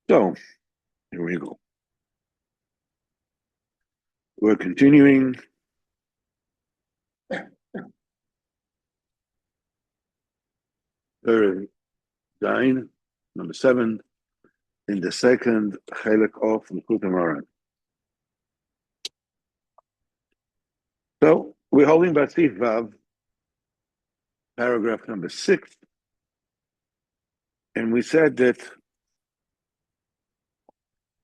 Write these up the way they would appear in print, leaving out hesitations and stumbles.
So here we go. We're continuing Zain, number 7, in the second Chelek of Likutey Moharan. So we're holding Basif Vav, paragraph number 6, and we said that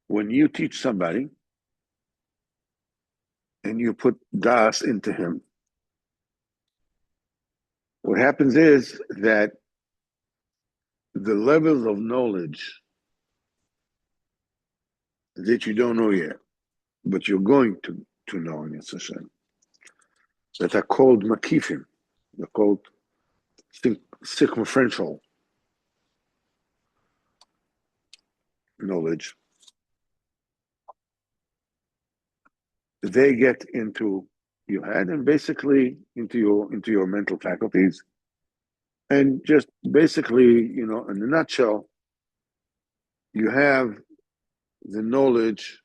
when you teach somebody and you put das into him, what happens is that the levels of knowledge that you don't know yet, but you're going to know in Yetz Hashem, that are called makifim, they're called circumferential knowledge, they get into your head and basically into your mental faculties. And just basically, in a nutshell, you have the knowledge,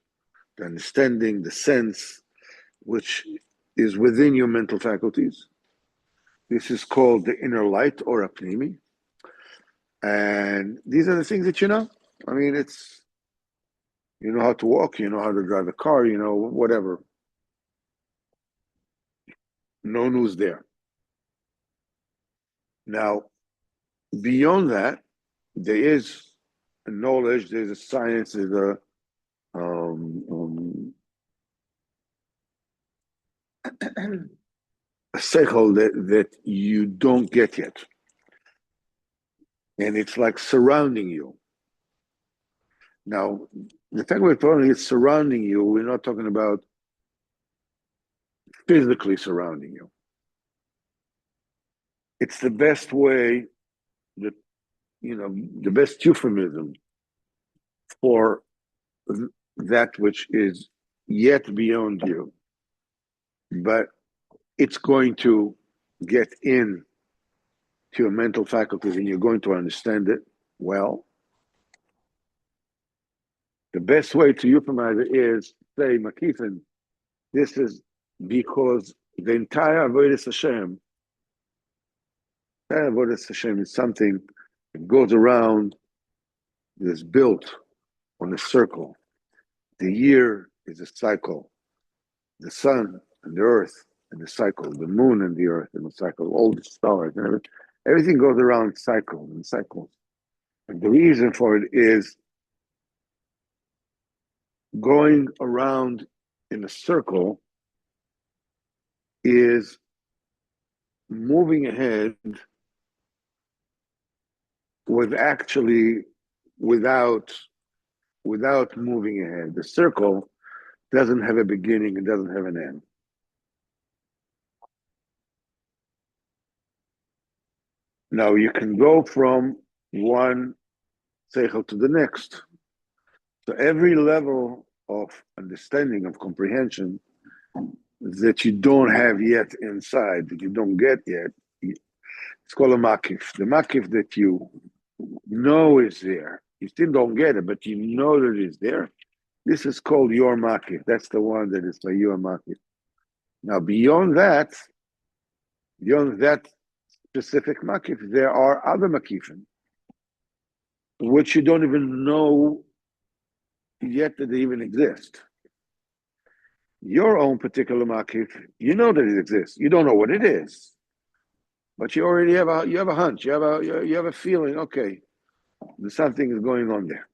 the understanding, the sense, which is within your mental faculties. This is called the inner light or apnimi. And these are the things that you know. I mean, you know how to walk, you know how to drive a car, whatever. No news there. Now, beyond that, there is a knowledge, there's a science, there's a seichel that you don't get yet. And it's like surrounding you. Now, the fact we're talking is surrounding you, we're not talking about physically surrounding you. It's the best way, that the best euphemism for that which is yet beyond you. But it's going to get in to your mental faculties and you're going to understand it well. The best way to euphemize it is say, Makifin, this is because the entire Avodas Hashem is something that goes around, is built on a circle. The year is a cycle. The sun and the earth and the cycle, the moon and the earth and the cycle, all the stars and everything goes around cycles and cycles. And the reason for it is going around in a circle is moving ahead without moving ahead. The circle doesn't have a beginning, it doesn't have an end. Now you can go from one seichel to the next. So every level of understanding, of comprehension that you don't have yet inside, that you don't get yet, it's called a makif. The makif that you know is there. You still don't get it, but you know that it's there. This is called your makif. That's the one that is by your makif. Now, beyond that specific makif, there are other makifim, which you don't even know yet that they even exist. Your own particular makif, you know that it exists. You don't know what it is, but you already have a hunch. You have a feeling. Okay, something is going on there.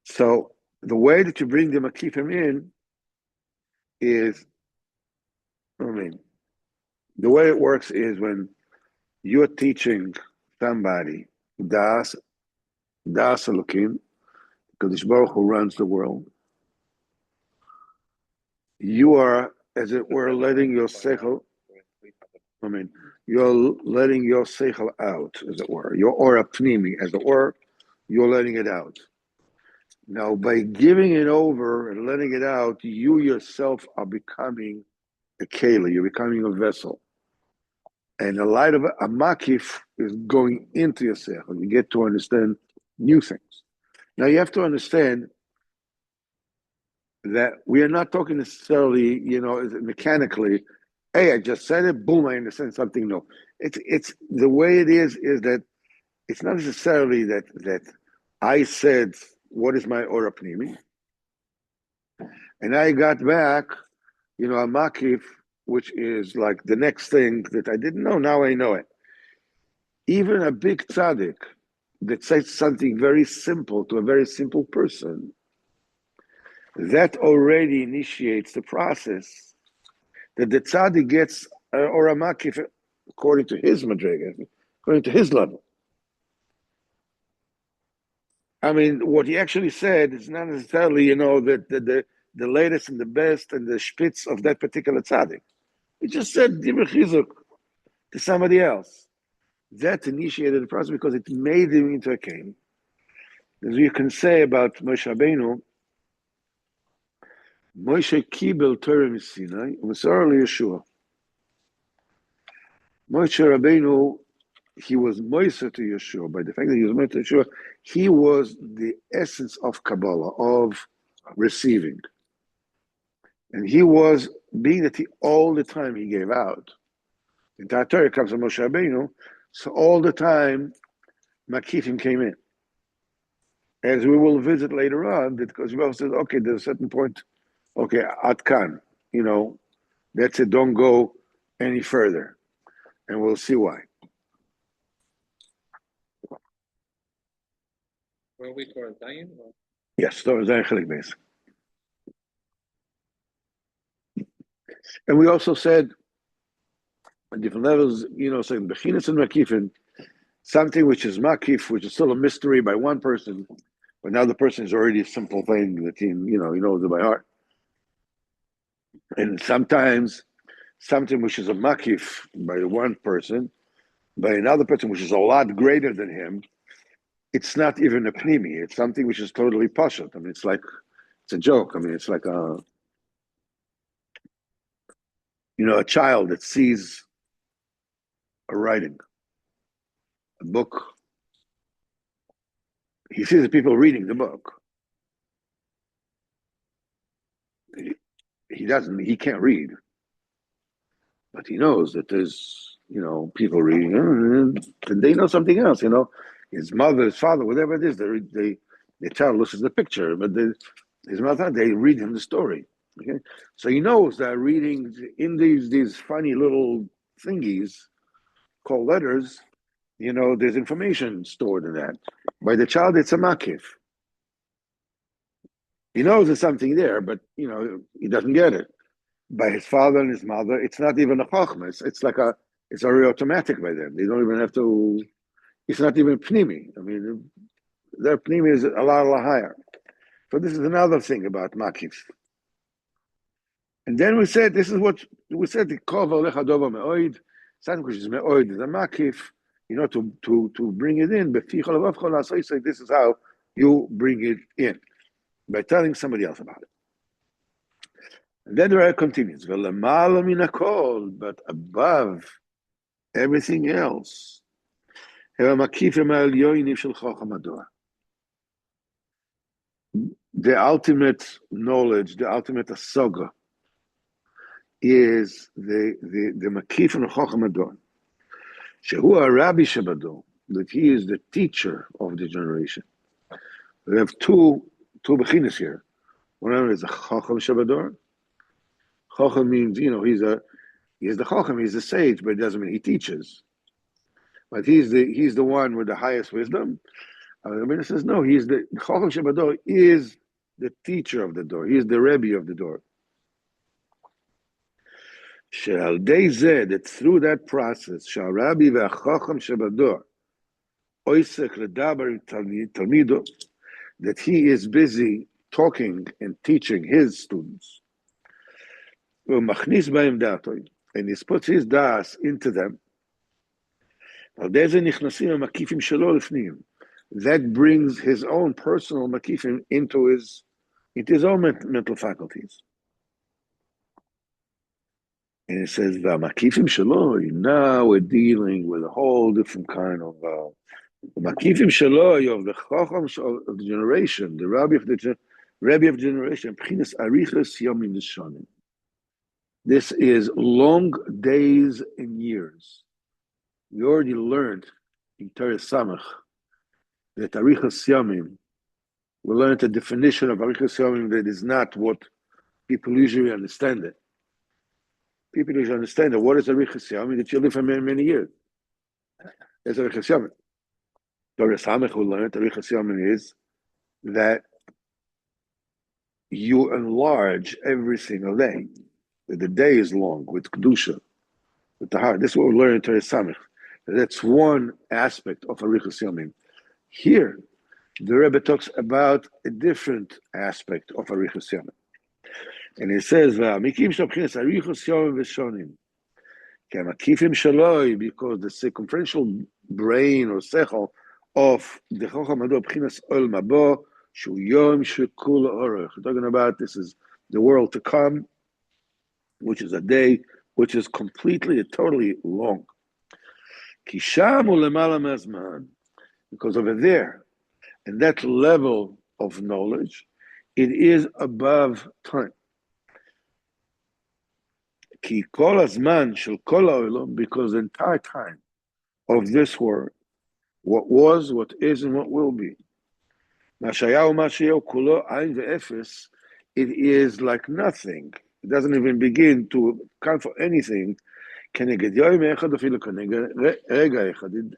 So the way that you bring the makifim in is, the way it works is when you're teaching somebody das Elokim, Kadosh Baruch Hu runs the world. You are, as it were, letting your seichel. You're letting your seichel out, as it were. Your ora pnimi, as it were, you're letting it out. Now, by giving it over and letting it out, you yourself are becoming a keli. You're becoming a vessel. And the light of a makif is going into your seichel. You get to understand new things. Now you have to understand that we are not talking necessarily, mechanically. Hey, I just said it. Boom! I understand something new. It's the way it is that it's not necessarily that I said what is my ora pnimi, and I got back, a makif, which is like the next thing that I didn't know. Now I know it. Even a big tzaddik that says something very simple to a very simple person, that already initiates the process that the tzaddik gets or a makif according to his madrega, according to his level. I mean, what he actually said is not necessarily, that the latest and the best and the spitz of that particular tzaddik. He just said Dibur Chizuk to somebody else. That initiated the process because it made him into a king. As you can say about Moshe Rabbeinu, Moshe Kibel Torah Sinai, Masar Yeshua. Moshe Rabbeinu, he was Moiser to Yeshua. By the fact that he was Moiser to Yeshua, he was the essence of Kabbalah, of receiving. And he was, being that all the time he gave out. The entire Torah comes from Moshe Rabbeinu, so all the time Makifim came in. As we will visit later on, because Yeshua says, okay, there's a certain point, okay, Atkan, that's it, don't go any further. And we'll see why. Were we for Zion? Yes, Torah Zion Chelik Beis. And we also said at different levels, saying Bechinas and Makifin, something which is Makif, which is still a mystery by one person, but now the person is already a simple thing that he knows it by heart. And sometimes something which is a Makif by one person, by another person which is a lot greater than him, it's not even a pnimi. It's something which is totally pashut. I mean, it's a joke. I mean, it's like a child that sees a writing, a book. He sees the people reading the book. He can't read, but he knows that there's, people reading, and they know something else, his mother, his father, whatever it is, the child looks at the picture, but his mother, they read him the story. Okay, so he knows that reading in these funny little thingies called letters, there's information stored in that. By the child, it's a makif. He knows there's something there, but he doesn't get it. By his father and his mother, it's not even a chachma. It's already automatic by them. They don't even have to. It's not even pnimi. I mean, their pnimi is a lot higher. So this is another thing about makif. And then we said, this is what we said, the kov alecha dova me'oid, something which is me'oid, is a makif, to bring it in, this is how you bring it in, by telling somebody else about it. And then the Raya continues, but above everything else, the ultimate knowledge, the ultimate asoga, is the makif and Chacham Adon. Shehu Rabbi Shabadon, that he is the teacher of the generation. We have two bechinas here. One of them is a Chacham Shabadon. Chacham means, he's the Chacham, he's the sage, but it doesn't mean he teaches. But he's the one with the highest wisdom. The Rebbe says, no, the Chacham Shabadon is the teacher of the door. He is the Rebbe of the door. That through that process, that he is busy talking and teaching his students, and he puts his das into them. That brings his own personal makifim into his own mental faculties. And it says, "V'makifim shaloi." Now we're dealing with a whole different kind of makifim shaloi of the chacham of the generation, the rabbi of generation. B'chinas arichas yomim v'shonim. This is long days and years. We already learned in Torah Samach that arichas yomim. We learned the definition of arichas yomim that is not what people usually understand it. People usually understand that what is arichas yomim, that you live for many, many years. That's arichas yomim. Torah Samach we learned arichas yomim is that you enlarge every single day. That the day is long with kedusha, with the heart. This is what we learn in Torah Samach. That's one aspect of arichas yomim. Here, the Rebbe talks about a different aspect of arichas yomim. And it says, "V'amikim shabchinas arichos yomim v'shonim." K'amakifim shaloi, because the circumferential brain or sechel of the Chacham Hado b'chinas Olam Haba shu yom shekul orach. We're talking about this is the world to come, which is a day which is completely and totally long. Kisham u'lemala mezman, because over there, and that level of knowledge, it is above time. Ki kol hazman shel kol ha'olam, because the entire time of this world, what was, what is, and what will be, mashayahu mashayahu kulo ayin ve'efes, it is like nothing. It doesn't even begin to count for anything. Keneged yoyim echad afilu keneged rega echad.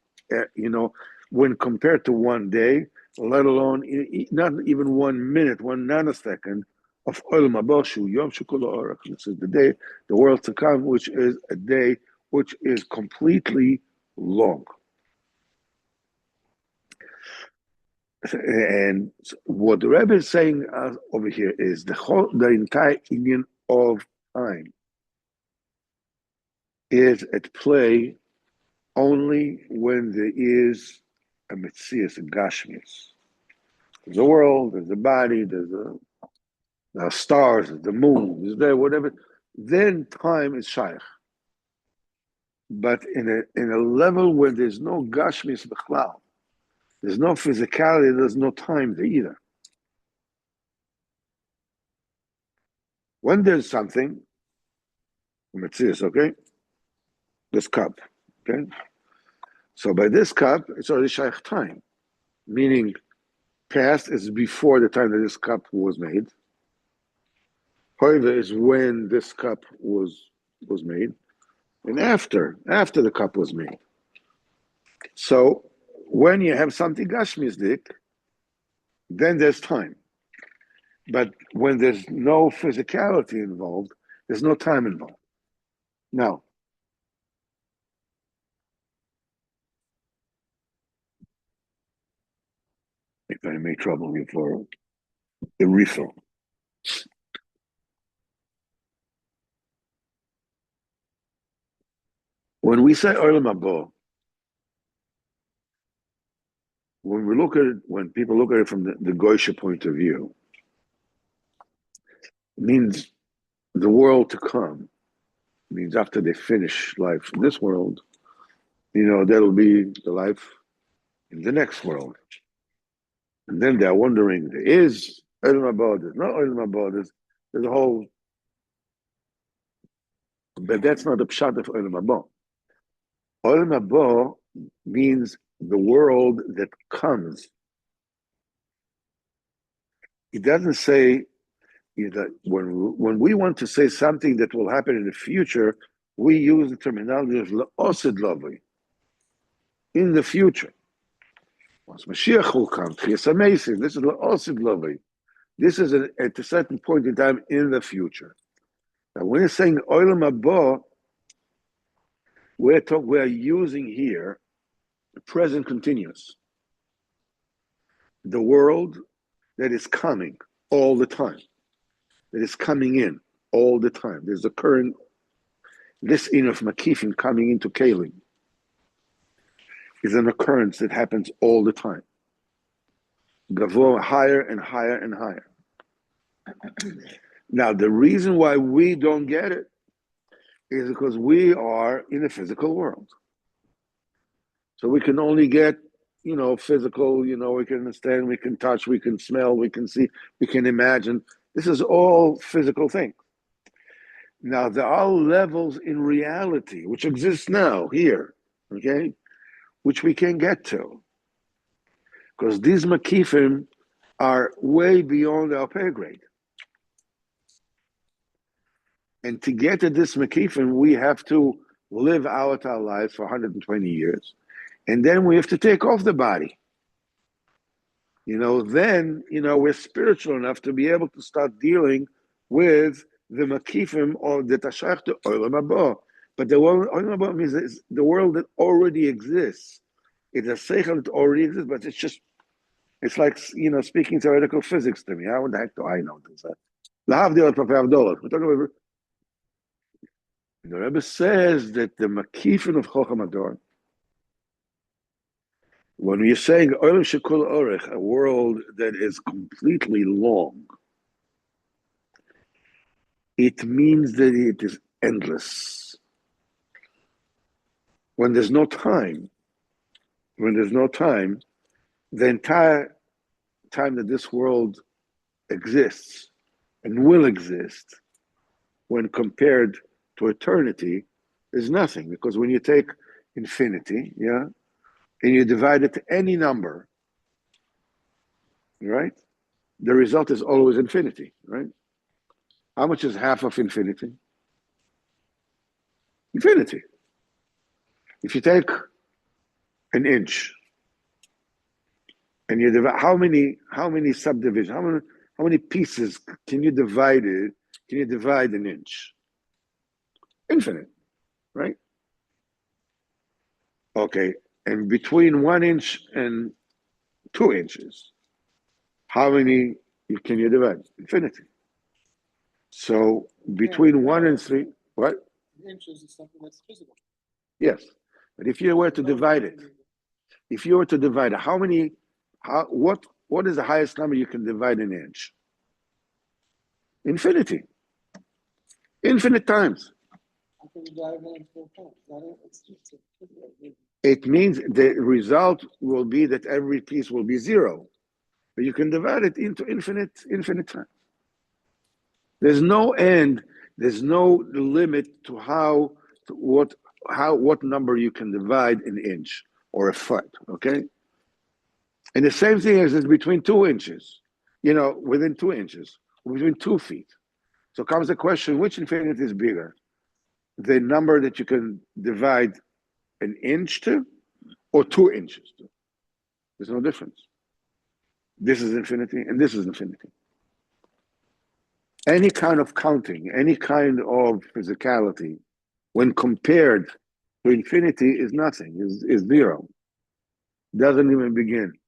You know, when compared to one day, let alone not even 1 minute, 1 nanosecond of Olam Haba shu yom shekulo orach. This is the day, the world to come, which is a day which is completely long. And what the Rebbe is saying over here is the entire union of time is at play only when there is a metzias, a gashmias. There's a world, there's a body, there's the stars, there's the moon, there's there, whatever. Then time is shaykh. But in a level where there's no gashmias b'chlal, there's no physicality, there's no time there either. When there's something, metzias, okay? This cup, okay? So by this cup, it's already shaykh time, meaning past is before the time that this cup was made. However, is when this cup was made, and after the cup was made. So when you have something gashmisdik, then there's time. But when there's no physicality involved, there's no time involved. Now, if I may trouble you for the refill. When we say Olam Haba, when people look at it from the Goysha point of view, it means the world to come. It means after they finish life in this world, that'll be the life in the next world. And then they're wondering, there is Olam Haba, there's not Olam Haba, there's a whole... But that's not the pshat of Olam Haba. Olam Haba means the world that comes. It doesn't say that when we want to say something that will happen in the future, we use the terminology of le'osid lavi, in the future. Once Mashiach will come, it's amazing. This is le'osid lavi. This is at a certain point in time in the future. Now, when you're saying Olam Haba, we're using here the present continuous. The world that is coming all the time, that is coming in all the time. There's occurring this in of makifim coming into kalim is an occurrence that happens all the time. Gavo higher and higher and higher. Now, the reason why we don't get it is because we are in a physical world. So we can only get, physical, we can understand, we can touch, we can smell, we can see, we can imagine. This is all physical things. Now, there are levels in reality which exist now, here, okay, which we can get to. Because these makifim are way beyond our pay grade. And to get to this makifim, we have to live out our lives for 120 years. And then we have to take off the body. Then, we're spiritual enough to be able to start dealing with the makifim or the tashach to Olam Haba. But the world, Olam Haba means the world that already exists. It's a seichel that already exists, but it's like, speaking theoretical physics to me. How the heck do I know this? Lahavdil Pafavdolot. We're talking about. The Rebbe says that the makifin of Chocham Ador, when you're saying Olam Shekul Orech, a world that is completely long, it means that it is endless. When there's no time, the entire time that this world exists and will exist, when compared to eternity, is nothing. Because when you take infinity, and you divide it to any number, right? The result is always infinity, right? How much is half of infinity? Infinity. If you take an inch and you divide, how many subdivisions, how many pieces can you divide it? Can you divide an inch? Infinite, right? Okay, and between 1 inch and 2 inches, how many can you divide? Infinity. So between 1 and 3, what? Inches is something that's physical. Yes, but if you were to divide it, what is the highest number you can divide an inch? Infinity. Infinite times. How can you divide it in 4 times? It means the result will be that every piece will be 0. But you can divide it into infinite times. There's no end, there's no limit to what number you can divide an inch or a foot, okay? And the same thing is between 2 inches, within 2 inches, between 2 feet. So comes the question, which infinity is bigger? The number that you can divide an inch to or 2 inches to? There's no difference. This is infinity and this is infinity. Any kind of counting, any kind of physicality, when compared to infinity, is nothing, is 0. Doesn't even begin.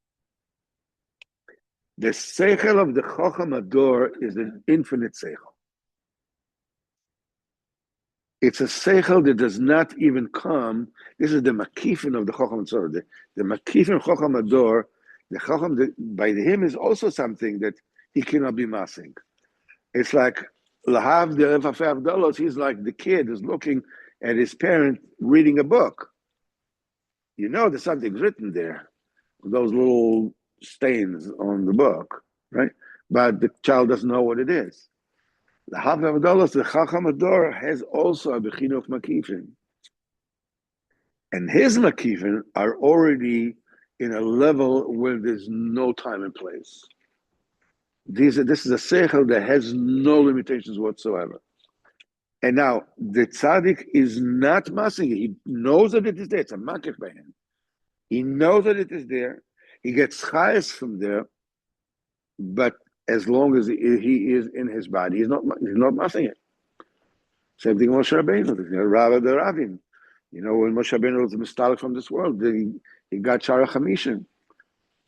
The seichel of the Chocham Ador is an infinite seichel. It's a seichel that does not even come. This is the makifin of the Chocham Ador. The makifin Chocham Ador, the Chocham, by him is also something that he cannot be massing. It's like Lahav the Refafei Avdalos, he's like the kid who's looking at his parent reading a book. There's something written there, those little stains on the book, right? But the child doesn't know what it is. Lahav Avdalos, the Chacham Ador, has also a Bechina of Makifin. And his Makifin are already in a level where there's no time and place. This is a seichel that has no limitations whatsoever. And now the tzaddik is not massing it. He knows that it is there. It's a makif by him. He knows that it is there. He gets chayes from there, but as long as he is in his body, he's not massing it. Same thing with Moshe Rabbeinu. Rabba the Ravim. When Moshe Rabbeinu was mistalek from this world, he got Shara Chamishim.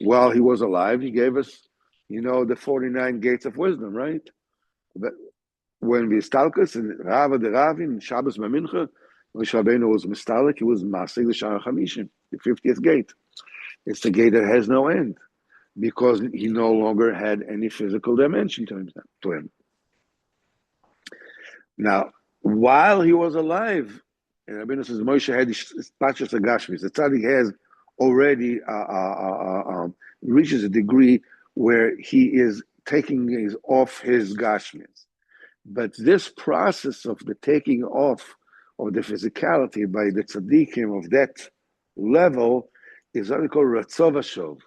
While he was alive, he gave us the 49 gates of wisdom, right? But when we stalkus and Rava the Ravim, Shabbos Mamincha, when Shabbeinu was mistalek, he was masig the Shara Chamishim, the 50th gate. It's the gate that has no end because he no longer had any physical dimension to him. Now, while he was alive, and Rabbeinu says Moshe had Pachas Agashmis. The tzaddik has already reaches a degree where he is taking off his Gashmis. But this process of the taking off of the physicality by the tzaddikim of that level is what we call Ratzov Hashov.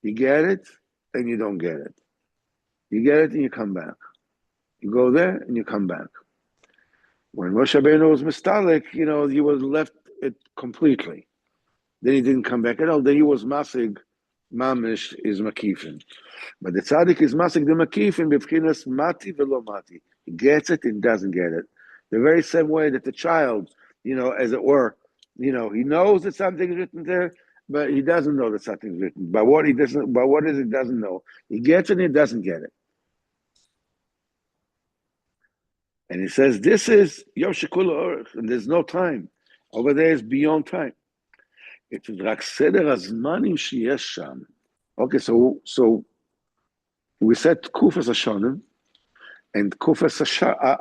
You get it and you don't get it. You get it and you come back. You go there and you come back. When Moshe Rabbeinu was mistalik, he was left it completely. Then he didn't come back at all. Then he was masig, mamish is makifin. But the tzaddik is masig the makifin b'fchinas mati velo mati. He gets it and doesn't get it. The very same way that the child, as it were, he knows that something's written there, but he doesn't know that something's written. By what is it doesn't know. He gets it and he doesn't get it. And he says, this is Yom Shekula Orech, and there's no time. Over there is beyond time. It's Rak Seder Azmanim Sheyesh Sham. Okay, so we said Kufas Hashanim and Kufas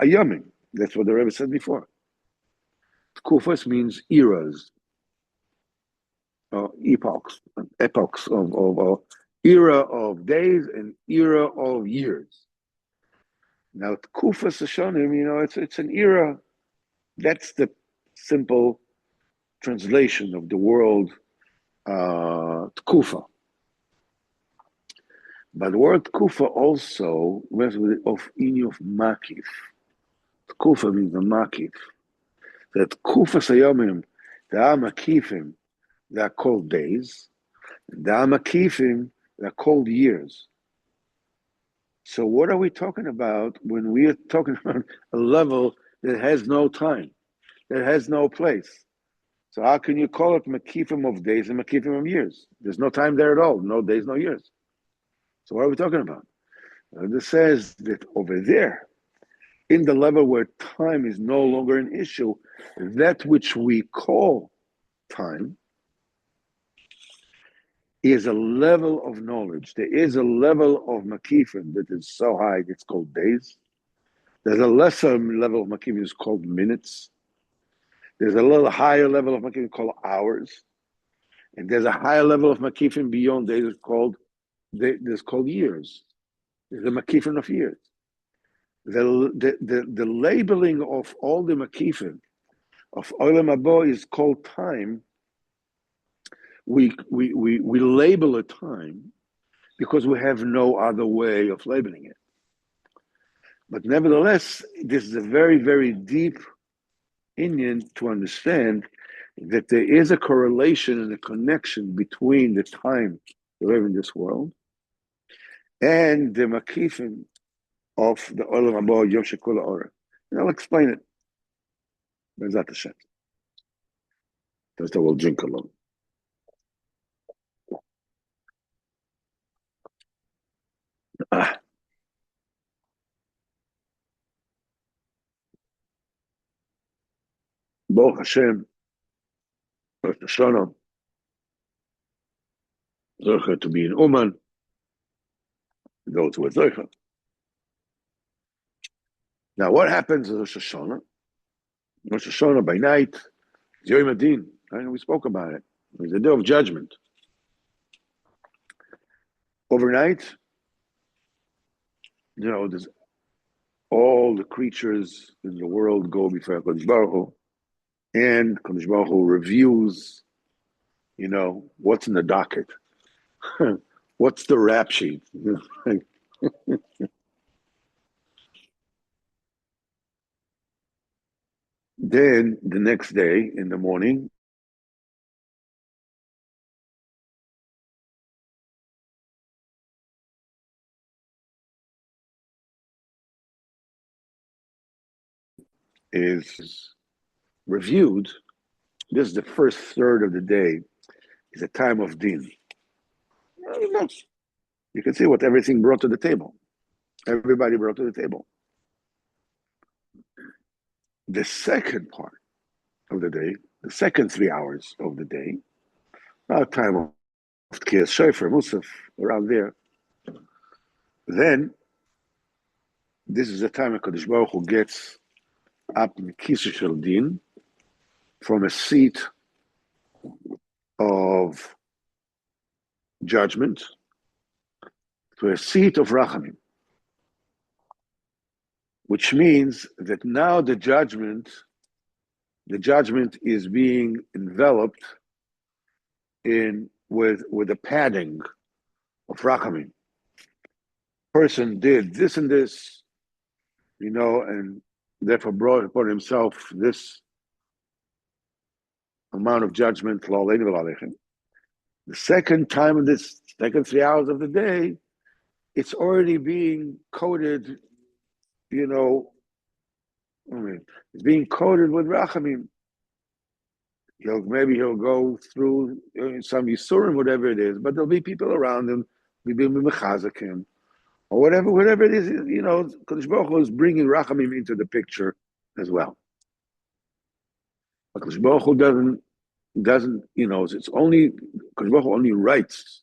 Ayamim. That's what the Rebbe said before. Kufas means eras, epochs of era of days and era of years. Now, Kufas Hashanim, it's an era. That's the simple translation of the word Tkufa. But the word Tkufa also rests with it of Makif. Tkufa means the Makif. That Kufas Hayomim, the Makifim, they are called days. The Makifim, they are called years. So what are we talking about when we are talking about a level that has no time, that has no place? So how can you call it Makifim of days and Makifim of years? There's no time there at all, no days, no years. So what are we talking about? This says that over there, in the level where time is no longer an issue, that which we call time is a level of knowledge. There is a level of makifim that is so high, it's called days. There's a lesser level of makifim, it's called minutes. There's a little higher level of makifim called hours. And there's a higher level of makifim beyond days, it's called years. There's a makifim of years. The labeling of all the makifim of Olam Haba is called time. We label a time because we have no other way of labeling it. But nevertheless, this is a very, very deep Indian to understand that there is a correlation and a connection between the time we live in this world and the makifim of the Olam Haba Yom Shekula Orech. And I'll explain it. Bezat Hashem. First I will drink along. Baruch Hashem, Rosh Hashanah, Zocher to be in Oman, those who are Zocher. Now, what happens in Rosh Hashanah? Rosh Hashanah by night, Yom Adin, right? We spoke about it. It's the day of judgment. Overnight, there's all the creatures in the world go before Kodesh Baruch Hu, and Kodesh Baruch Hu reviews, what's in the docket, what's the rap sheet. Then the next day in the morning, is reviewed. This is the first third of the day, is a time of din. You can see what everything brought to the table. Everybody brought to the table. The second part of the day, the second 3 hours of the day, about time of Tkiyas Shofar, Musaf, around there. Then, this is the time that Kodesh Baruch Hu gets up Mikisa Shel Din, from a seat of judgment to a seat of Rachamim, which means that now the judgment is being enveloped in with a padding of Rachamim. Person did this and this, and therefore brought upon himself this amount of judgment. The second time in this second 3 hours of the day, it's already being coded, it's being coded with Rachamim. Maybe he'll go through some Yisurim, whatever it is, but there'll be people around him, maybe mechazakim, or whatever it is. Kadosh Baruch Hu is bringing Rachamim into the picture as well. But Kadosh Baruch Hu doesn't, it's only Kadosh Baruch Hu only writes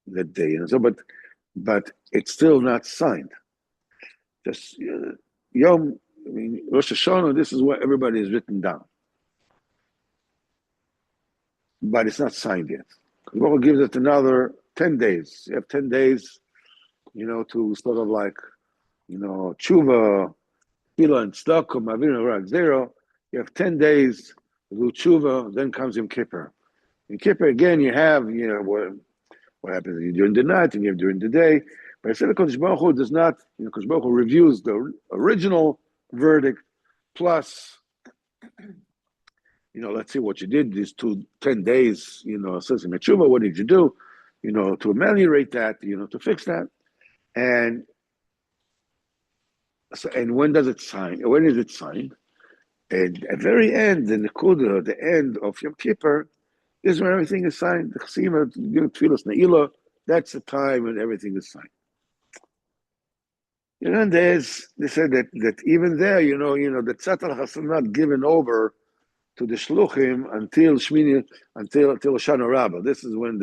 that day, but it's still not signed. Just Rosh Hashanah, this is what everybody has written down. But it's not signed yet. Kadosh gives it another 10 days. You have 10 days, to sort of like, tshuva, tefillah, and tzedakah, ma'avir, rak, zero. You have 10 days to do tshuva, then comes Yom Kippur. In Kippur, again, you have, what happens during the night and you have during the day. But instead of Kadosh Baruch Hu does not, Kadosh Baruch Hu reviews the original verdict plus, let's see what you did these 10 days, says in Tshuva, what did you do, to ameliorate that, to fix that. And so, and when does it sign? When is it signed? And at the very end, the Nekuda, the end of Yom Kippur, is when everything is signed. The Chasima, Tfilas Ne'ilah, that's the time when everything is signed. And they said that even there, the Tzatal has not given over to the Shluchim until Shmini, until Shana Rabbah. This is when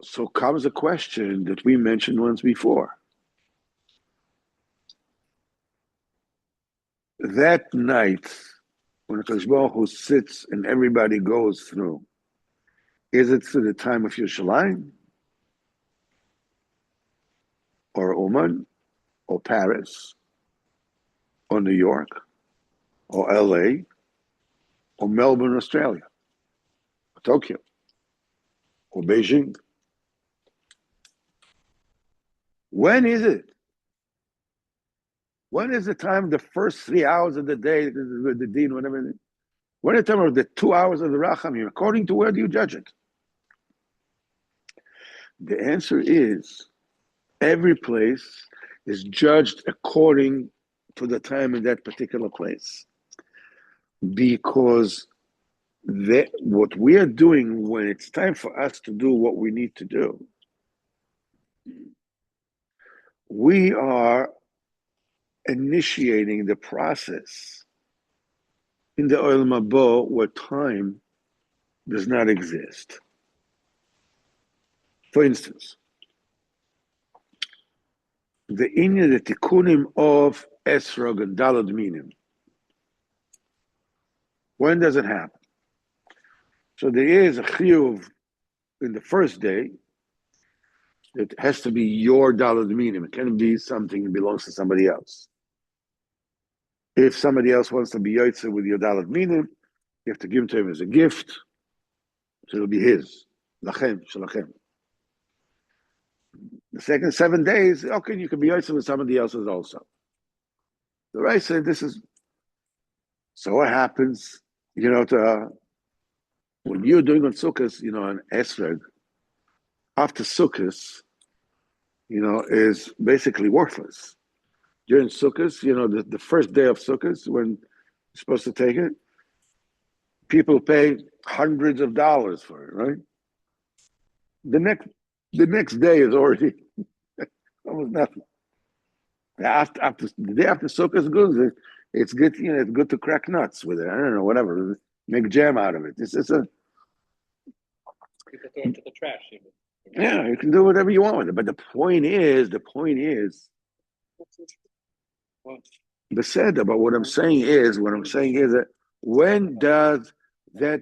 so comes a question that we mentioned once before. That night, when Kadosh Baruch Hu sits and everybody goes through, is it to the time of Yerushalayim, or Oman, or Paris, or New York, or LA, or Melbourne, Australia, or Tokyo, or Beijing? When is it? When is the time, the first 3 hours of the day, the deen, whatever? When is the time of the 2 hours of the Rachamim? According to where do you judge it? The answer is, every place is judged according to the time in that particular place. Because what we are doing when it's time for us to do what we need to do, we are initiating the process in the Olam Haba where time does not exist. For instance, the Inya, the Tikkunim of Esrog and Dalad Minim. When does it happen? So there is a chiyuv in the first day. It has to be your Dalad Minim. It can't be something that belongs to somebody else. If somebody else wants to be Yotze with your Dalad Minim, you have to give it to him as a gift. So it'll be his. Lachem, shalachem. The second 7 days, okay, you can be Yotze with somebody else's also. The right said this is. So what happens, when you're doing on Sukkot, an Esrog, after Sukkot, is basically worthless. During Sukkot, the first day of Sukkot, when you're supposed to take it, people pay hundreds of dollars for it, right? The next day is already almost nothing. The day after Sukkot is good. It's good, it's good to crack nuts with it. I don't know, whatever. Make jam out of it. It's a. People throw it to the trash. Yeah, you can do whatever you want with it. But the point is, Beseder, but what I'm saying is that when does that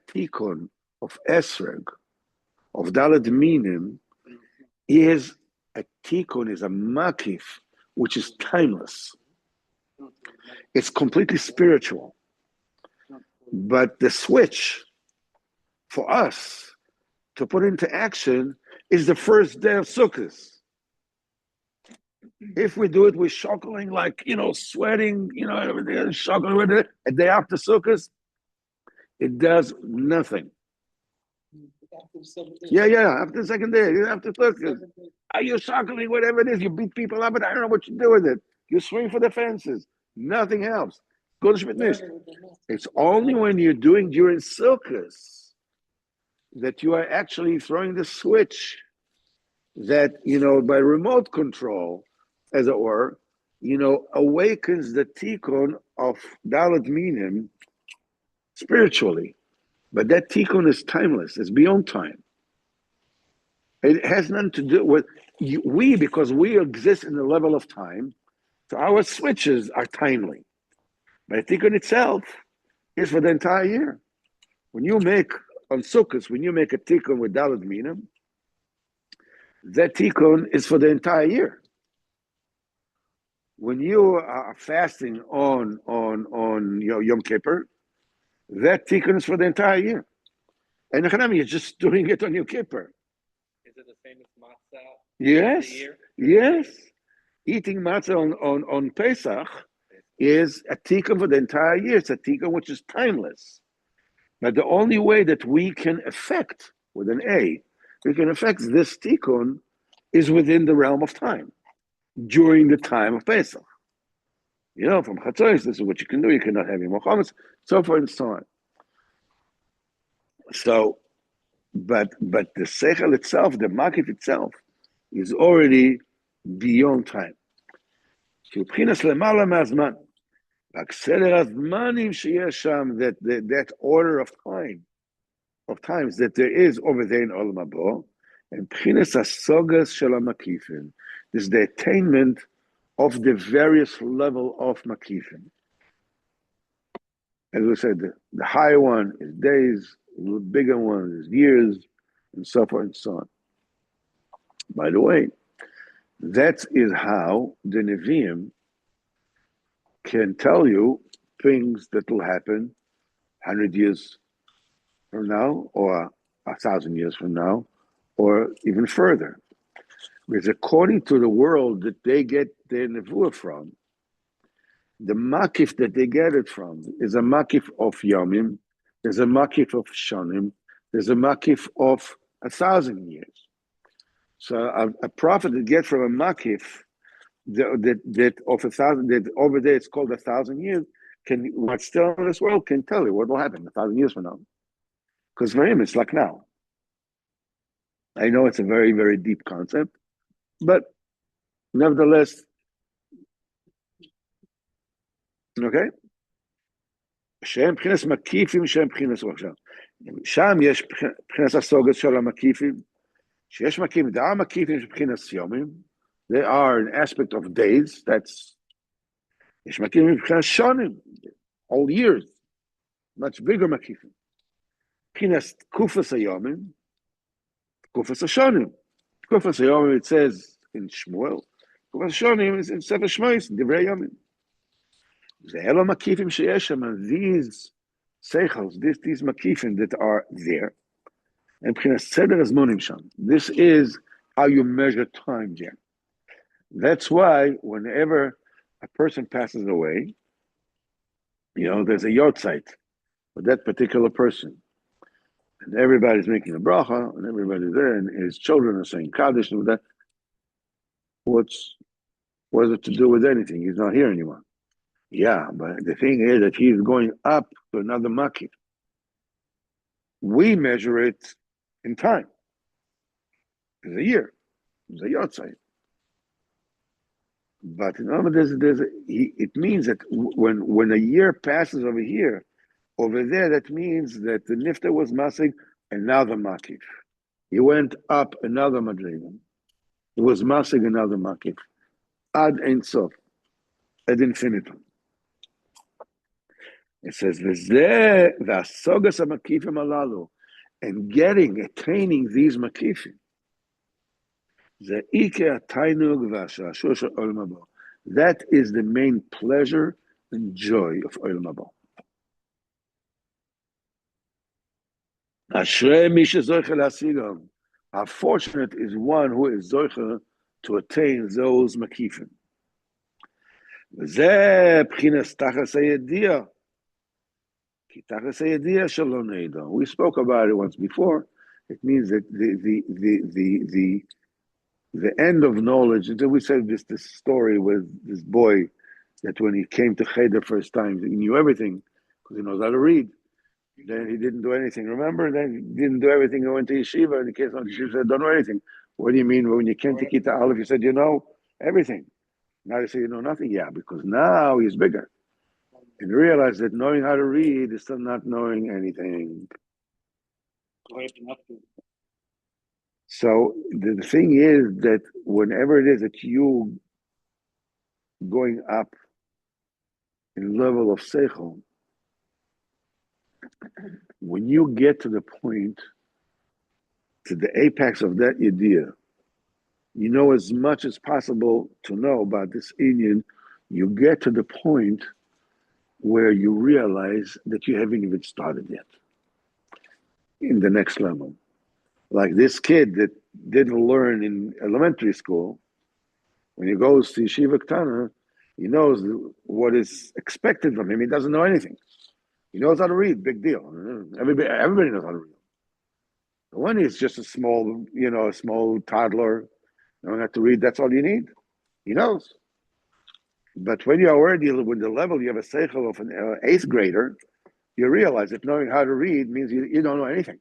tikkun of esrog, of daled minim, is a tikkun, is a makif, which is timeless. It's completely spiritual. But the switch for us to put into action is the first day of Sukkot. If we do it with shuckling, like, sweating, everything, shuckling with it, a day after Sukkot, it does nothing. Yeah, after the second day, after Sukkot. Are you shuckling, whatever it is? You beat people up, but I don't know what you do with it. You swing for the fences. Nothing helps. It's only when you're doing during Sukkot that you are actually throwing the switch that, by remote control, as it were, awakens the tikkun of Dalet Minim spiritually. But that tikkun is timeless. It's beyond time. It has nothing to do with because we exist in the level of time, so our switches are timely. But the tikkun itself is for the entire year. When you make, on Sukkot, when you make a tikkun with Dalet Minim, that tikkun is for the entire year. When you are fasting on Yom Kippur, that tikkun is for the entire year. And you're just doing it on Yom Kippur. Is it the same as matzah? Yes. Eating matzah on Pesach is a tikkun for the entire year. It's a tikkun which is timeless. But the only way that we can affect, with an A, we can affect this tikkun is within the realm of time, during the time of Pesach. From Chatzos, this is what you can do. You cannot have your chametz, so forth and so on. So, but the seichel itself, the makif itself, is already beyond time. That order of times that there is over there in Olam Haba, and Pchinas Hasogas Shel HaMakifin, is the attainment of the various level of Makifin. As we said, the higher one is days, the bigger one is years, and so forth and so on. By the way, that is how the Nevi'im can tell you things that will happen 100 years from now, or 1,000 years from now, or even further. Because according to the world that they get their nevuah from, the makif that they get it from is a makif of yomim, there's a makif of shonim, there's a makif of 1,000 years. So a prophet that gets from a makif that of 1,000, that over there it's called 1,000 years, what's still in this world can tell you what will happen 1,000 years from now. Because for him, it's like now. I know it's a very, very deep concept, but nevertheless, okay? שהם מבחינת מקיפים, שהם מבחינת עכשיו. שם יש מבחינת הסוגת של המקיפים, שיש מקיפים, דעה מקיפים מבחינת סיומים, they are an aspect of days, that's, יש מקיפים מבחינת שונים, all years, much bigger מקיפים. מבחינת תקופת היומים, תקופת השונים. תקופת היומים, it says in Shmuel, תקופת השונים is in ספר שמואס, דברי היומים. ואלו מקיפים שיש שם, these seichels, these מקיפים that are there, מבחינת סדר הזמונים שם. This is how you measure time there. That's why whenever a person passes away, there's a yahrzeit for that particular person. And everybody's making a bracha, and everybody's there, and his children are saying Kaddish and that. What is it to do with anything? He's not here anymore. Yeah, but the thing is that he's going up to another makif. We measure it in time. It's a year. It's a yahrzeit. But it means that when a year passes over here, over there, that means that the nifta was masig another makif. He went up another madrigan. It was masig another makif. ad ein sof, ad infinitum. It says, "V'zeh v'asogas hamakifim alalu," and attaining these makifim. That is the main pleasure and joy of Olam Haba. How fortunate is one who is zoicha to attain those makifim. We spoke about it once before. It means that the end of knowledge. We said this story with this boy that when he came to Cheder first time, he knew everything because he knows how to read. Then he didn't do anything. Remember? Then he didn't do everything. He went to yeshiva, and the kids on yeshiva said, "Don't know anything." What do you mean? When you came to Kita Aleph, you said you know everything. Now you say you know nothing. Yeah, because now he's bigger and realize that knowing how to read is still not knowing anything. So the thing is that whenever it is that you going up in level of seichel, when you get to the point, to the apex of that idea, you know as much as possible to know about this Indian, you get to the point where you realize that you haven't even started yet in the next level. Like this kid that didn't learn in elementary school, when he goes to Yeshiva Ktana, he knows what is expected from him. He doesn't know anything. He knows how to read, big deal. Everybody knows how to read. But when he's just a small toddler, knowing how to read, that's all you need. He knows. But when you're already with the level, you have a seichel of an eighth grader, you realize that knowing how to read means you don't know anything.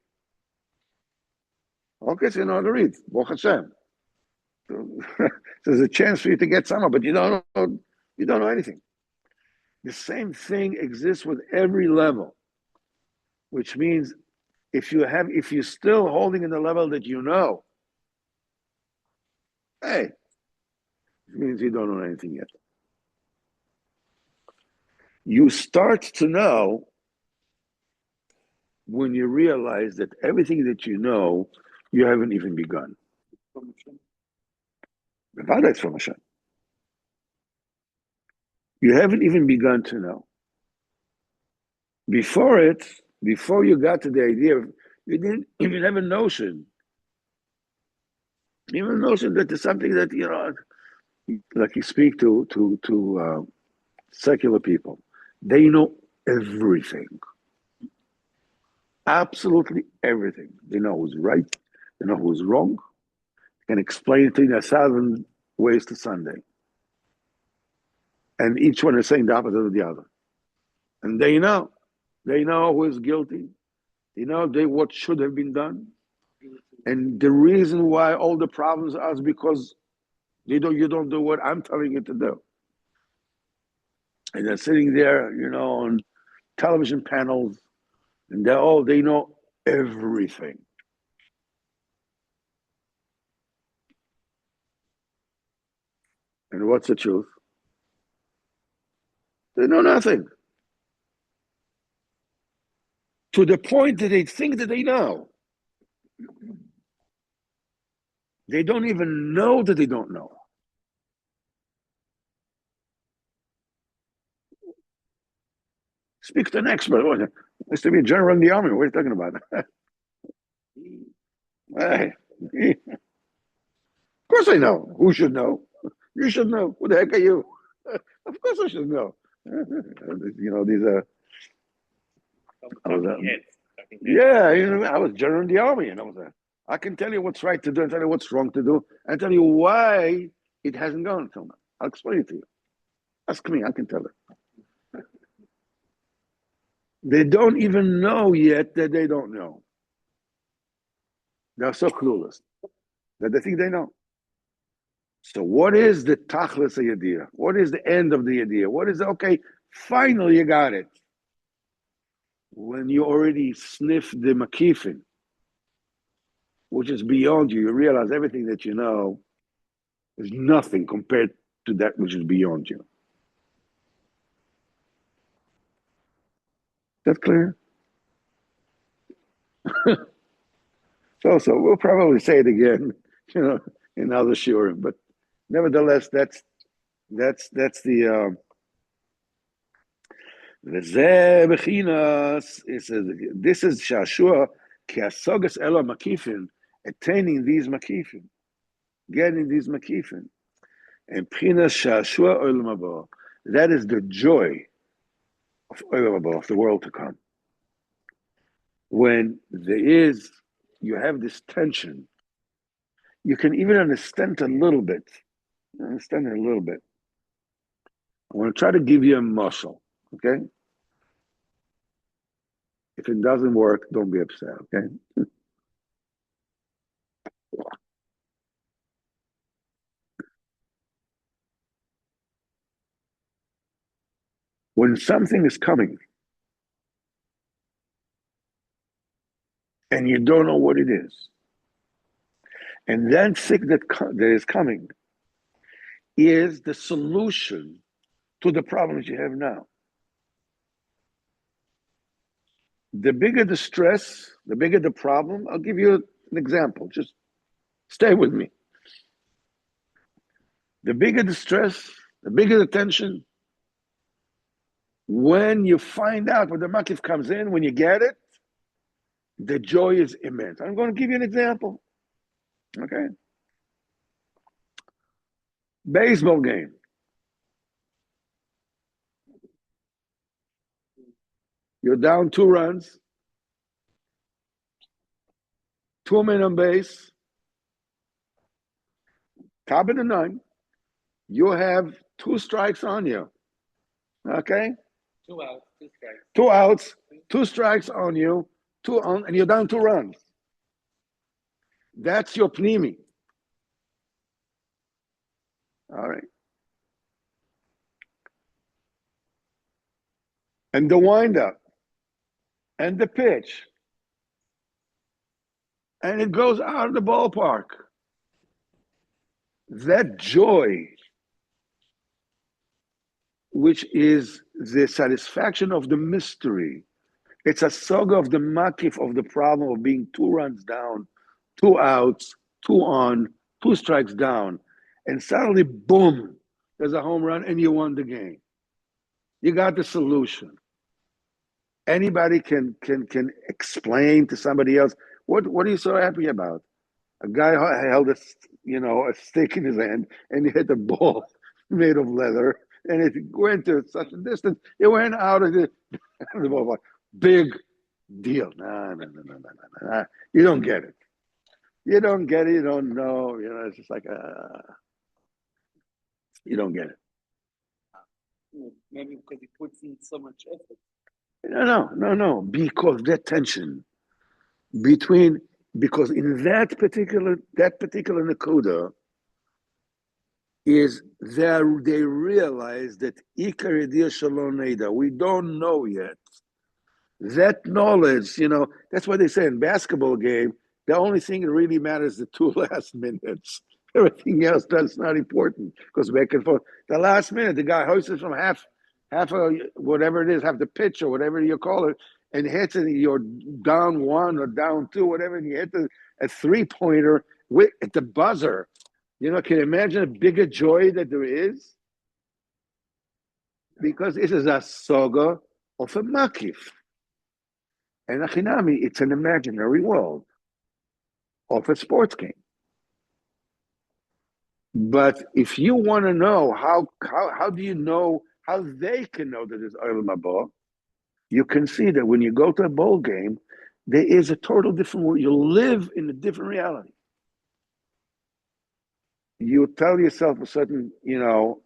Okay, so you know how to read. Baruch Hashem. There's a chance for you to get somewhere, but you don't know anything. The same thing exists with every level, which means if you're still holding in the level that you know, hey, it means you don't know anything yet. You start to know when you realize that everything that you know, you haven't even begun. It's from Hashem. You haven't even begun to know. Before you got to the idea, you didn't even have a notion. Even a notion that there's something that, like you speak to secular people, they know everything. Absolutely everything. They know who's right, they know who's wrong, they can explain it to you in 1,000 ways to Sunday. And each one is saying the opposite of the other. And they know who is guilty. They know what should have been done. And the reason why all the problems are is because you don't do what I'm telling you to do. And they're sitting there, on television panels, and they know everything. And what's the truth? They know nothing. To the point that they think that they know. They don't even know that they don't know. Speak to an expert. Oh, used to be a general in the army. What are you talking about? Hey. Of course I know. Who should know? You should know. Who the heck are you? Of course I should know. These are... I was general in the army, and I can tell you what's right to do and tell you what's wrong to do and tell you why it hasn't gone until now. I'll explain it to you. Ask me, I can tell it. They don't even know yet that they don't know. They're so clueless that they think they know. So what is the tachlis of idea? What is the end of the idea? What is okay, finally you got it. When you already sniff the makifin, which is beyond you, you realize everything that you know is nothing compared to that which is beyond you. Is that clear? So we'll probably say it again, in other shiurim, but nevertheless, that's the this is shashua ki asogas elo makifin, attaining these makifin, getting these makifin, and pchinas shashua olam haba. That is the joy of olam haba, of the world to come. When you have this tension, you can even understand a little bit. Understand it a little bit. I want to try to give you a muscle, okay? If it doesn't work, don't be upset, okay? When something is coming and you don't know what it is, and that thing that is coming is the solution to the problems you have now. The bigger the stress, the bigger the problem. I'll give you an example. Just stay with me. The bigger the stress, the bigger the tension, when you find out when the makif comes in, when you get it, the joy is immense. I'm going to give you an example. Okay? Baseball game. You're down 2 runs, 2 men on base, top of the 9. You have 2 strikes on you. Okay? 2 outs, 2 strikes. 2 outs, 2 strikes on you, and you're down 2 runs. That's your pnimi. All right. And the windup, and the pitch, and it goes out of the ballpark. That joy, which is the satisfaction of the mystery, it's a saga of the makif of the problem of being 2 runs down, 2 outs, 2 on, 2 strikes down, and suddenly, boom, there's a home run and you won the game. You got the solution. Anybody can explain to somebody else, what are you so happy about? A guy held a stick in his hand and he hit a ball made of leather and it went to such a distance, it went out of the ball. Big deal. No. You don't get it. You don't get it. You don't know. It's just like, you don't get it. Maybe because he puts in so much effort. No. Because that tension because in that particular nakuda is there they realize that Ikar Yediyah Shalom Neida, we don't know yet. That knowledge, that's why they say in basketball game, the only thing that really matters is the 2 last minutes. Everything else that's not important because back and forth. The last minute, the guy hoists it from half of whatever it is, half the pitch or whatever you call it, and hits it. You're down 1 or down 2, whatever, and you hit a 3-pointer at the buzzer. Can you imagine a bigger joy that there is? Because this is a saga of a makif. And achinami, it's an imaginary world of a sports game. But if you want to know how do you know how they can know that it's Olam Haba, you can see that when you go to a bowl game, there is a total different world. You live in a different reality. You tell yourself a certain, you've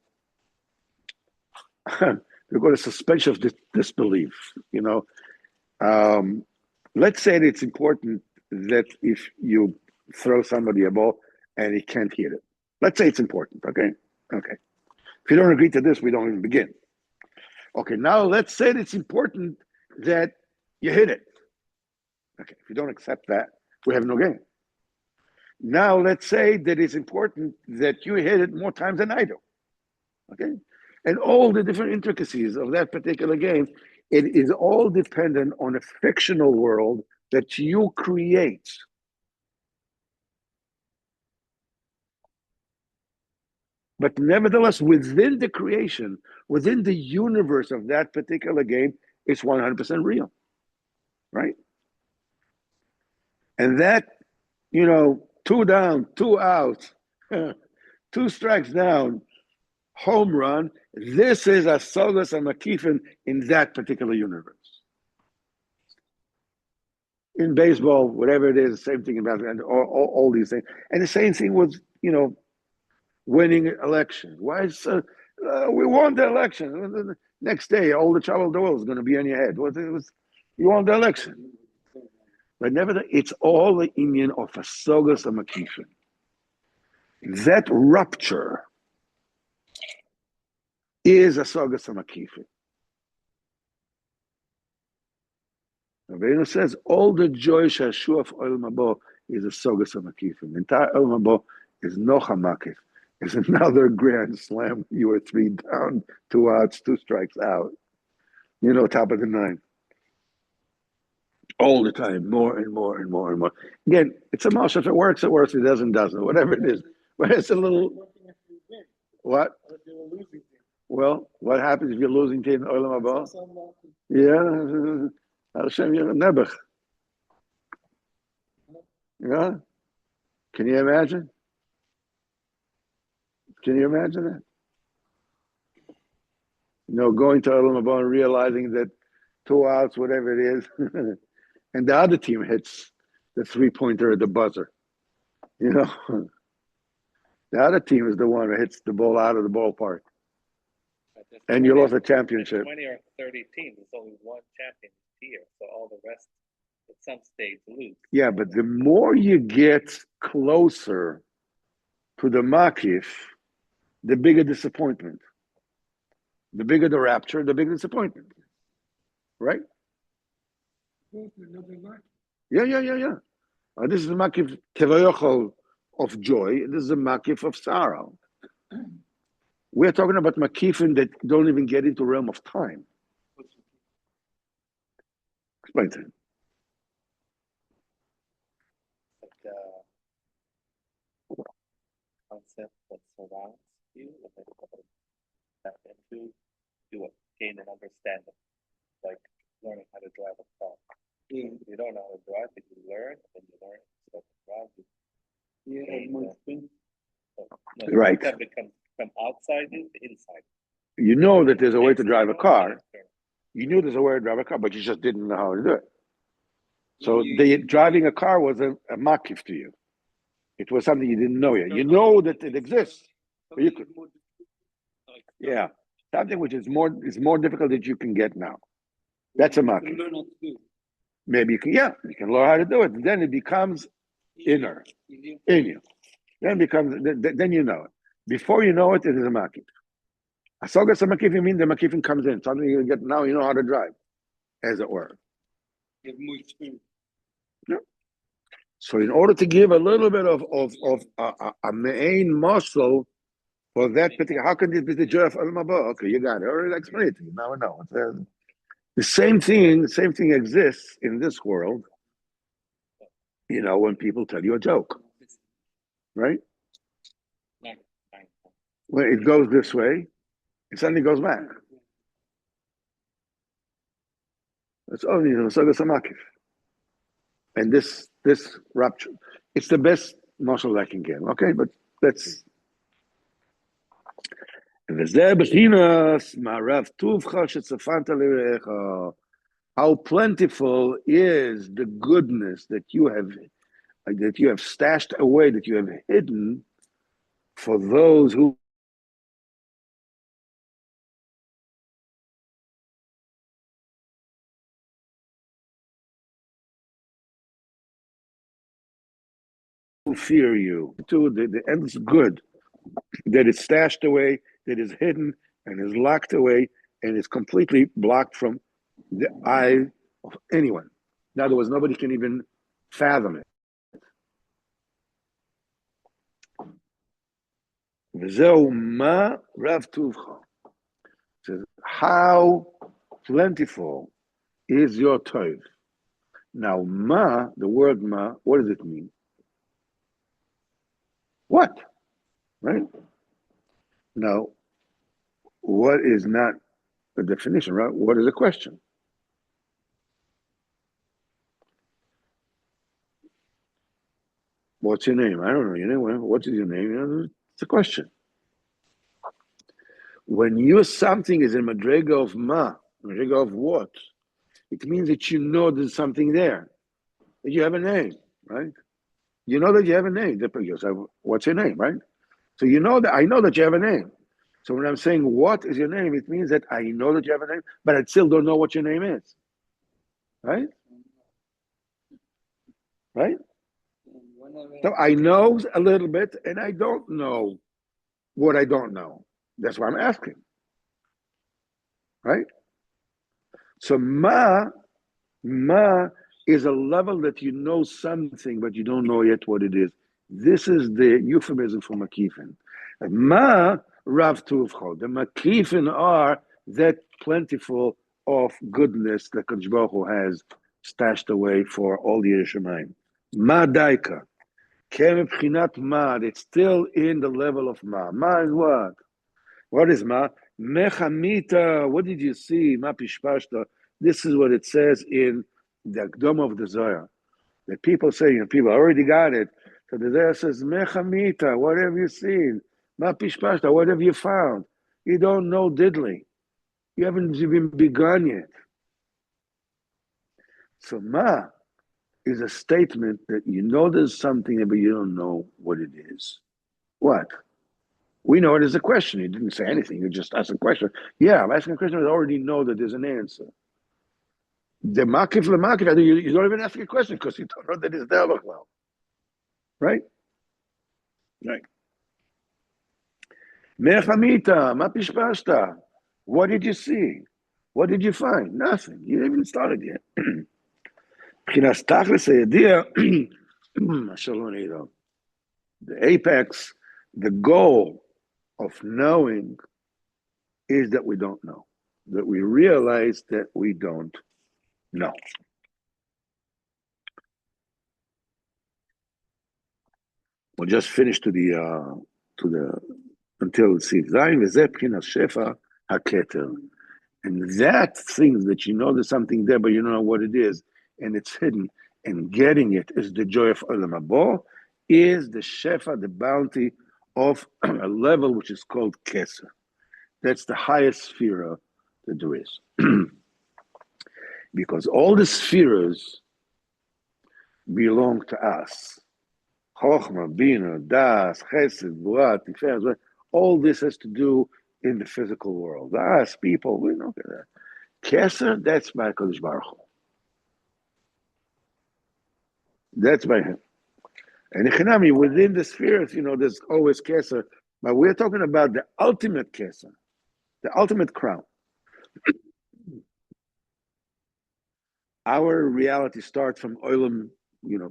got a suspension of disbelief. Let's say that it's important that if you throw somebody a ball and he can't hit it. Let's say it's important, okay? Okay. If you don't agree to this, we don't even begin. Okay, now let's say that it's important that you hit it. Okay, if you don't accept that, we have no game. Now let's say that it's important that you hit it more times than I do. Okay? And all the different intricacies of that particular game, it is all dependent on a fictional world that you create. But nevertheless, within the creation, within the universe of that particular game, it's 100% real, right? And that, two down, two out, two strikes down, home run, this is a Sogas and Makifin in that particular universe. In baseball, whatever it is, same thing about and all these things. And the same thing with, winning elections. Why is we won the election? The next day, all the trouble in the world is going to be on your head. You won the election. But nevertheless, it's all the union of a Sogas and Makifin. That rupture is a Sogas and Makifin. Rabbeinu says all the joy shashu of Olam Haba is a Sogas and Makifin. The entire Olam Haba is no Hamakif. It's another grand slam. You were three down, two outs, two strikes out. Top of the nine. All the time, more and more and more and more. Again, it's a mouse. If it works, it works. It doesn't, whatever it is. But it's a little. What? Well, what happens if you're losing to Olam Haba? Yeah. Hashem, you're a nebuch. Yeah? Can you imagine? Can you imagine that? Going to Olam Haba and realizing that two outs, whatever it is, and the other team hits the three-pointer at the buzzer. The other team is the one who hits the ball out of the ballpark. And you lost a championship. 20 or 30 teams, there's only one champion here, so all the rest at some stage lose. Yeah, but the more you get closer to the makif, the bigger disappointment. The bigger the rapture, the bigger disappointment. Right? Yeah. This is the makif kevayochol of joy. This is a makif of sorrow. We're talking about makifin that don't even get into realm of time. Explain to him. Concept that surrounds you and then tap into to gain an understanding, like learning how to drive a car. You don't know how to drive, but you learn, and you learn how to drive. Right. That becomes from outside to inside. You know that there's a way to drive a car. You knew there's a way to drive a car, but you just didn't know how to do it. So driving a car was a makif to you. It was something you didn't know yet. You know that it exists, but you could. Yeah, something which is more difficult that you can get now. That's a makif. Maybe you can. Yeah, you can learn how to do it. Then it becomes inner in you. Then you know it. Before you know it, it is a makif. Asogas a makif, you mean the makifin comes in. Something you get now. You know how to drive, as it were. Yeah. So in order to give a little bit of a main muscle for that particular, how can this be the joy of Olam Haba? Okay, you got it. Already explained it to you. Now I know. The same thing exists in this world. When people tell you a joke, right? When it goes this way, it suddenly goes back. It's only Sogas Makif. And this rupture, it's the best muscle I can get. Okay, but let's. How plentiful is the goodness that you have stashed away, that you have hidden for those who fear you. To the endless good that is stashed away, that is hidden and is locked away and is completely blocked from the eye of anyone. In other words, nobody can even fathom it. V'zeu ma rav tuvcha. Says, how plentiful is your tov? Now, ma, the word ma, what does it mean? What? Right? Now, what is not the definition, right? What is the question? What's your name? I don't know your name. What is your name? It's a question. When you something is in madrega of ma, madrega of what, it means that you know there's something there, that you have a name, right? You know that you have a name. What's your name, right? So you know that I know that you have a name. So when I'm saying what is your name, it means that I know that you have a name, but I still don't know what your name is, right? Right? So I know a little bit, and I don't know what I don't know. That's why I'm asking, right? So ma is a level that you know something, but you don't know yet what it is. This is the euphemism for makifin. Ma rav tuvcho. The makifin are that plentiful of goodness that Kodesh Baruch Hu has stashed away for all the Yerushalayim. Ma daika. Kem b'chinat ma. It's still in the level of ma. Ma is what? What is ma? Mechamita. What did you see? Ma pishpashta. This is what it says in the Akdom of the Zohar. That people say, people already got it. So the Zohar says, Mechamita, what have you seen? Ma pishpashta, what have you found? You don't know diddly. You haven't even begun yet. So ma is a statement that you know there's something, but you don't know what it is. What? We know it as a question. You didn't say anything. You just asked a question. Yeah, I'm asking a question. I already know that there's an answer. The makif lemakif, you don't even ask a question because you don't know that it's there well. Right? Right. Mechamita, ma pishpashta. What did you see? What did you find? Nothing. You haven't even started yet. B'chinas tachlis hayadiyah, the apex, the goal of knowing is that we don't know. That we realize that we don't know. We'll just finish to the until Siv Zayin v'zeh b'chinas shefa haketer. And that thing that you know there's something there, but you don't know what it is, and it's hidden, and getting it is the joy of Olam Haba, is the shefa, the bounty of a level which is called Keser. That's the highest sphere that there is. Because all the spheres belong to us. Chochma, Bina, Das, Chesed, Buat, Tiferet, all this has to do in the physical world. Us, people, we know that. Keser, that's by Kodesh Baruch Hu. That's by him. And Echanami, within the spheres, there's always Keser. But we're talking about the ultimate Keser, the ultimate crown. Our reality starts from Olam,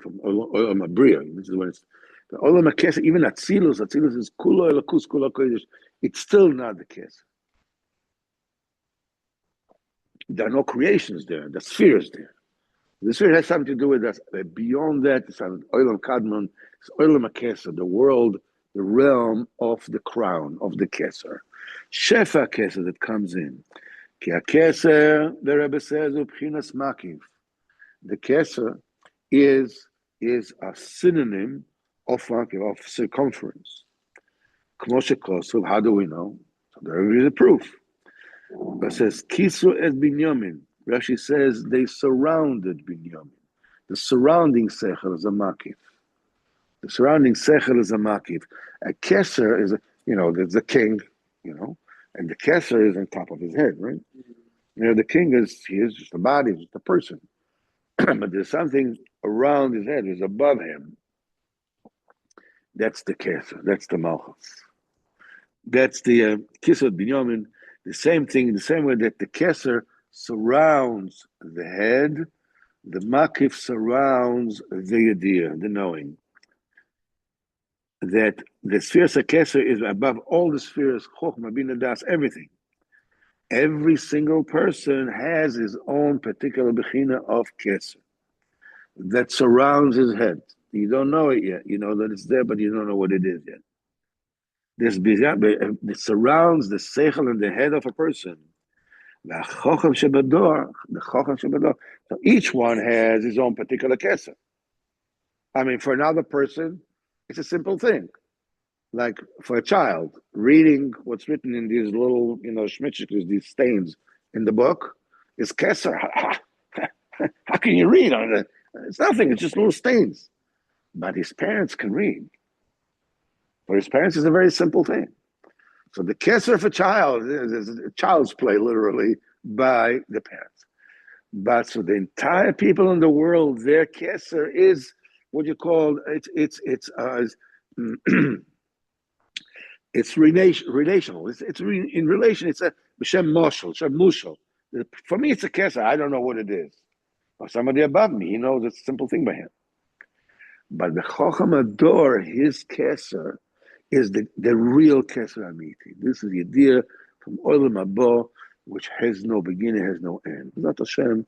from Olam Abriya. This is when it's the Olam HaKeser, even Atzilus is Kulo Elakus, Kulo Kodesh. It's still not the Keser. There are no creations there. The sphere is there. The sphere has something to do with us. Beyond that, it's Olam Kadmon, it's Olam HaKeser, the world, the realm of the crown, of the Keser. Shefa Keser that comes in. Ki HaKeser, the Rebbe says, Ubchinas Makiv. The Keser is a synonym of Makiv, of circumference. Kmoshe Kosov, how do we know? So there is a proof. It says, Kisu et Binyamin. Rashi says they surrounded Binyamin. The surrounding Sechel is a Makif. The surrounding Sechel is a Makif. A Keser is, there's a king, and the Keser is on top of his head, right? The king he is just a body, just a person. But there's something around his head, is above him. That's the Keser, that's the Malchus. That's the Kisu et Binyamin. The same thing, the same way that the Keser surrounds the head, the Makif surrounds the idea, the knowing. that the spheres of Kesser is above all the spheres, Chochmah, Bina, Das, everything. Every single person has his own particular Bechina of Kesser that surrounds his head. You don't know it yet. You know that it's there, but you don't know what it is yet. This it surrounds the seichel and the head of a person. The Chocham Shebador. So each one has his own particular Kesser. I mean, for another person, it's a simple thing. Like for a child, reading what's written in these little, schmitchikos, these stains in the book, is Kesser. How can you read on it? It's nothing. It's just little stains. But his parents can read. For his parents, it's a very simple thing. So the Kesser for child is child's play, literally, by the parents. But so the entire people in the world, their Kesser is what you call it's relational. It's in relation. It's a Shem Moshel, Shem Mushel. For me, it's a Kesser. I don't know what it is. Or somebody above me, he knows it's a simple thing by him. But the Chocham Ador, his Kesser, is the real Kesser Amiti. This is the idea from Olam Haba, which has no beginning, has no end. Not Hashem,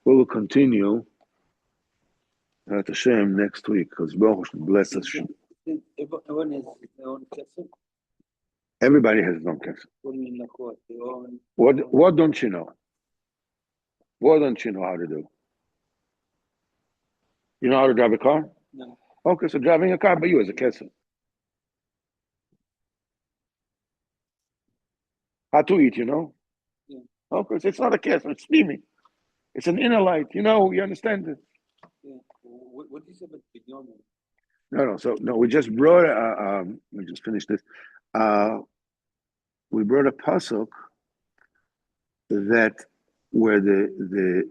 we will continue at Hashem next week, because Baruch Hashem bless us. Everyone has their own Kesser. Everybody has his own Kesser. What do you mean, like what? Their own. What don't you know? What don't you know how to do? You know how to drive a car? No. Okay, so driving a car by you is a Kesser. How to eat, you know? Yeah. Okay, so it's not a Kesser, it's steaming. It's an inner light, you understand it. Yeah. What do you say about Binyamin? No, we just brought, we just finished this. We brought a pasuk that where the